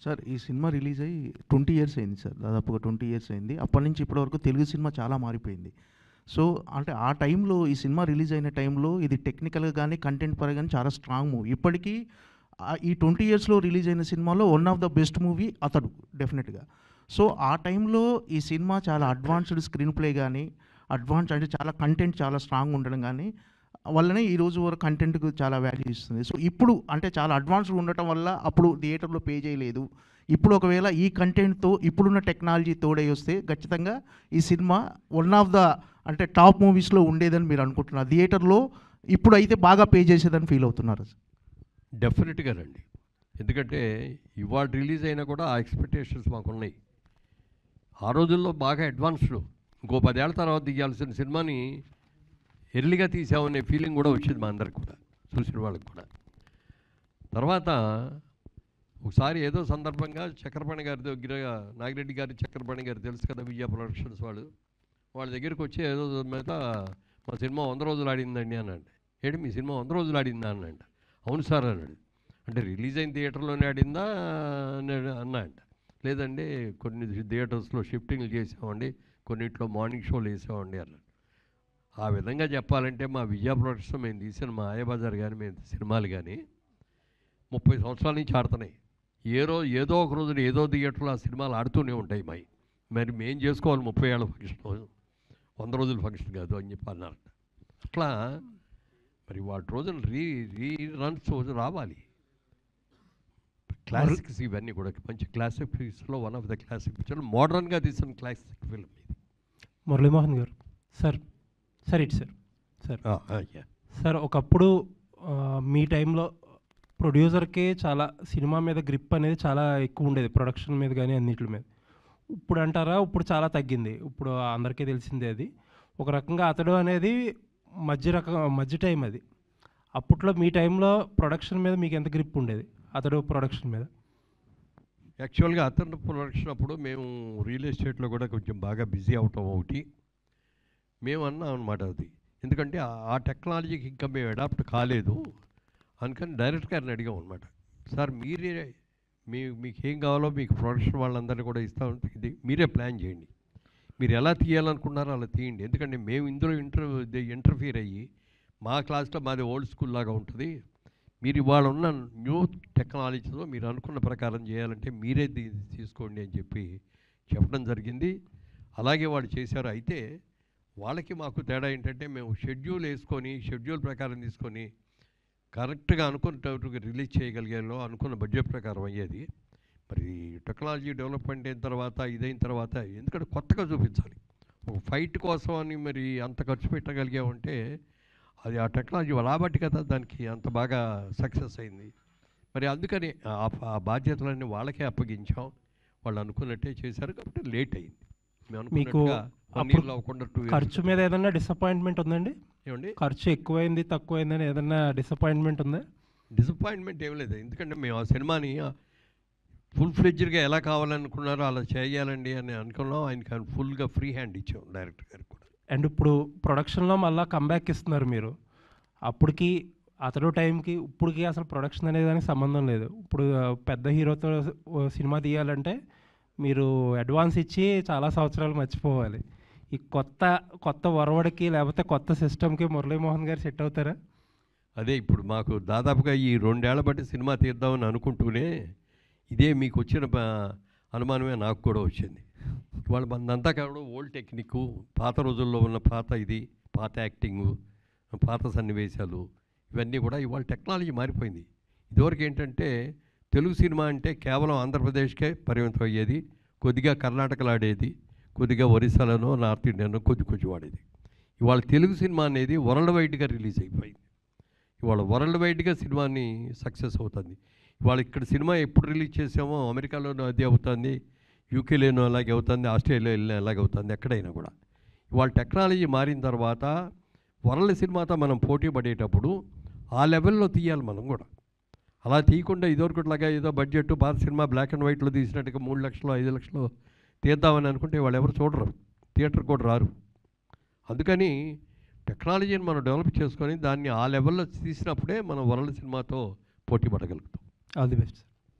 Sir ఈ cinema release అయ్యి 20 years అయింది సార్. దాదాపుగా 20 ఇయర్స్ అయింది. అప్పటి నుంచి ఇప్పటివరకు తెలుగు సినిమా చాలా మారిపోయింది. సో అంటే ఆ టైంలో ఈ సినిమా రిలీజ్ అయిన టైంలో ఇది టెక్నికల్‌గా గానీ, కంటెంట్ పరంగా గానీ చాలా స్ట్రాంగ్ మూవీ. ఇప్పటికీ ఈ 20 ఇయర్స్‌లో రిలీజ్ అయిన సినిమాలో one of the best movie అతడు డెఫినెట్‌గా. సో ఆ టైంలో ఈ సినిమా చాలా అడ్వాన్స్డ్ స్క్రీన్ ప్లే గానీ, అడ్వాన్స్ అంటే చాలా కంటెంట్ చాలా స్ట్రాంగ్ ఉండడం గానీ వల్లనే ఈ రోజు వరకు కంటెంట్‌కు చాలా వాల్యూ ఇస్తుంది. సో ఇప్పుడు అంటే చాలా అడ్వాన్స్‌గా ఉండటం వల్ల అప్పుడు థియేటర్‌లో పే చేయలేదు. ఇప్పుడు ఒకవేళ ఈ కంటెంట్‌తో ఇప్పుడున్న టెక్నాలజీ తోడై వస్తే ఖచ్చితంగా ఈ సినిమా వన్ ఆఫ్ ద అంటే టాప్ మూవీస్‌లో ఉండేదని మీరు అనుకుంటున్నారు. థియేటర్‌లో ఇప్పుడైతే బాగా పే చేసేదని ఫీల్ అవుతున్నారు. డెఫినెట్‌గా రండి. ఎందుకంటే ఇవాళ రిలీజ్ అయినా కూడా ఆ ఎక్స్‌పెక్టేషన్స్ మాకున్నాయి. ఆ రోజుల్లో బాగా అడ్వాన్స్డ్. ఇంకో 10 ఏళ్ల తర్వాత తీయాల్సిన సినిమాని ఎర్లీగా తీసామనే ఫీలింగ్ కూడా వచ్చింది మా అందరికి కూడా, చూసిన వాళ్ళకి కూడా. తర్వాత ఒకసారి ఏదో సందర్భంగా చక్రపాణి గారి దగ్గర, నాగిరెడ్డి గారి చక్రపాణి గారు తెలుసు కదా, విజయ ప్రొడక్షన్స్ వాళ్ళ దగ్గరికి వచ్చి ఏదో మీద మా సినిమా 100 రోజులు ఆడిందండి అన్నాడు. ఏంటి మీ సినిమా 100 రోజులు ఆడిందా అన్నాడు. అవును సార్ అన్నాడు. అంటే రిలీజ్ అయిన థియేటర్లోనే ఆడిందా అన్నాడు. లేదండి కొన్ని థియేటర్స్లో షిఫ్టింగ్లు చేసామండి, కొన్నింటిలో మార్నింగ్ షోలు వేసామండి అన్నాడు. ఆ విధంగా చెప్పాలంటే మా విజయ ప్రొడక్షన్ మేము తీసిన మా ఆయబజార్ కానీ మేము సినిమాలు కానీ 30 సంవత్సరాల నుంచి ఆడుతున్నాయి. ఏదో ఒక రోజున ఏదో థియేటర్లో ఆ సినిమాలు ఆడుతూనే ఉంటాయి. మరి మేము చేసుకోవాలి 30 ఏళ్ళ ఫంక్షన్, 100 రోజుల ఫంక్షన్ కాదు అని చెప్పి అన్నారు. అట్లా మరి వాటి రోజున రీ రన్స్ రావాలి. క్లాసిక్స్ ఇవన్నీ కూడా మంచి క్లాసిక్ ఫిల్మ్స్లో one of the classic picture, మోడర్న్గా తీసిన క్లాసిక్ ఫిల్మ్ ఇది. మురళీమోహన్ గారు సార్ ఇటు సార్ సార్ ఒకప్పుడు మీ టైంలో ప్రొడ్యూసర్కే చాలా సినిమా మీద గ్రిప్ అనేది చాలా ఎక్కువ ఉండేది, ప్రొడక్షన్ మీద కానీ అన్నిటి మీద. ఇప్పుడు అంటారా ఇప్పుడు చాలా తగ్గింది. ఇప్పుడు అందరికీ తెలిసిందే అది. ఒక రకంగా అతడు అనేది మధ్య టైం అది. అప్పట్లో మీ టైంలో ప్రొడక్షన్ మీద మీకు ఎంత గ్రిప్ ఉండేది అతడు ప్రొడక్షన్ మీద? యాక్చువల్గా అతను ప్రొడక్షన్ అప్పుడు మేము రియల్ ఎస్టేట్లో కూడా కొంచెం బాగా బిజీ అవటం ఒకటి మేము అన్నాం అనమాట. అది ఎందుకంటే ఆ టెక్నాలజీకి ఇంకా మేము అడాప్ట్ కాలేదు అందుకని డైరెక్ట్ గారిని అడిగాం అనమాట. సార్ మీకు ఏం కావాలో మీకు ప్రొడక్షన్ వాళ్ళందరినీ కూడా ఇస్తాం, ఇది మీరే ప్లాన్ చేయండి, మీరు ఎలా తీయాలనుకున్నారో అలా తీయండి. ఎందుకంటే మేము ఇందులో ఇంటర్ఫియర్ అయ్యి మా క్లాస్లో మాది ఓల్డ్ స్కూల్ లాగా ఉంటుంది, మీరు ఇవాళ ఉన్న న్యూ టెక్నాలజీతో మీరు అనుకున్న ప్రకారం చేయాలంటే మీరే తీసుకోండి అని చెప్పి చెప్పడం జరిగింది. అలాగే వాళ్ళు చేశారు. అయితే వాళ్ళకి మాకు తేడా ఏంటంటే మేము షెడ్యూల్ ప్రకారం తీసుకొని కరెక్ట్గా అనుకున్నట్టుగా రిలీజ్ చేయగలిగేలో అనుకున్న బడ్జెట్ ప్రకారం అయ్యేది. మరి టెక్నాలజీ డెవలప్మెంట్ అయిన తర్వాత ఇదైన తర్వాత ఎందుకంటే కొత్తగా చూపించాలి. ఒక ఫైట్ కోసం అని మరి అంత ఖర్చు పెట్టగలిగామంటే అది ఆ టెక్నాలజీ రాబట్టి కదా దానికి అంత బాగా సక్సెస్ అయింది. మరి అందుకని ఆ బాధ్యతలన్నీ వాళ్ళకే అప్పగించాం, వాళ్ళు అనుకున్నట్టే చేశారు కాబట్టి లేట్ అయింది. మీకు ఖర్చు మీద ఏదైనా డిసప్పాయింట్మెంట్ ఉందండి? ఏమండి ఖర్చు ఎక్కువైంది తక్కువైందని ఏదైనా డిసప్పాయింట్మెంట్ ఉందా? డిసప్పాయింట్మెంట్ ఏం లేదు. ఎందుకంటే మేము ఆ సినిమాని ఫుల్ ఫ్లెడ్జ్డ్గా ఎలా కావాలనుకున్నారో అలా చేయాలండి అని అనుకున్నాం. ఆయనకి ఫుల్గా ఫ్రీ హ్యాండ్ ఇచ్చాం డైరెక్టర్ గారికి కూడా. అండ్ ఇప్పుడు ప్రొడక్షన్లో మళ్ళీ కంబ్యాక్ ఇస్తున్నారు మీరు. అప్పటికి అతడు టైంకి ఇప్పటికి అసలు ప్రొడక్షన్ అనే దానికి సంబంధం లేదు. ఇప్పుడు పెద్ద హీరోతో సినిమా తీయాలంటే మీరు అడ్వాన్స్ ఇచ్చి చాలా సంవత్సరాలు మర్చిపోవాలి. ఈ కొత్త వరవడికి లేకపోతే కొత్త సిస్టమ్కి మురళీమోహన్ గారు సెట్ అవుతారా? అదే ఇప్పుడు మాకు దాదాపుగా ఈ 2 ఏళ్ల బట్టి సినిమా తీద్దామని అనుకుంటూనే ఇదే మీకు వచ్చిన అనుమానమే నాకు కూడా వచ్చింది. ఇవాళ మనంతా కావడం ఓల్డ్ టెక్నిక్, పాత రోజుల్లో ఉన్న పాత యాక్టింగు, పాత సన్నివేశాలు ఇవన్నీ కూడా ఇవాళ టెక్నాలజీ మారిపోయింది. ఇదివరకు ఏంటంటే తెలుగు సినిమా అంటే కేవలం ఆంధ్రప్రదేశ్కే పరిమితం అయ్యేది, కొద్దిగా కర్ణాటకలో ఆడేది, కొద్దిగా ఒరిస్సాలోనో నార్త్ ఇండియాలో కొంచెం ఆడేది. ఇవాళ తెలుగు సినిమా అనేది వరల్డ్ వైడ్గా రిలీజ్ అయిపోయింది. ఇవాళ వరల్డ్ వైడ్గా సినిమాని సక్సెస్ అవుతుంది. ఇవాళ ఇక్కడ సినిమా ఎప్పుడు రిలీజ్ చేసామో అమెరికాలోనూ అదే అవుతుంది, యూకేలోనూ అలాగే అవుతుంది, ఆస్ట్రేలియా వెళ్ళినా అలాగే అవుతుంది, ఎక్కడైనా కూడా. ఇవాళ టెక్నాలజీ మారిన తర్వాత వరల్డ్ సినిమాతో మనం పోటీ పడేటప్పుడు ఆ లెవెల్లో తీయాలి మనం కూడా. అలా తీయకుండా ఇదివరకులాగా ఏదో బడ్జెట్ పాత సినిమా బ్లాక్ అండ్ వైట్లో తీసినట్టుగా 3 లక్షలు 5 లక్షలు తీద్దామని అనుకుంటే వాళ్ళు ఎవరు చూడరు, థియేటర్ కూడా రారు. అందుకని టెక్నాలజీని మనం డెవలప్ చేసుకొని దాన్ని ఆ లెవెల్లో తీసినప్పుడే మనం వరల్డ్ సినిమాతో పోటీ పడగలుగుతాం. All the best.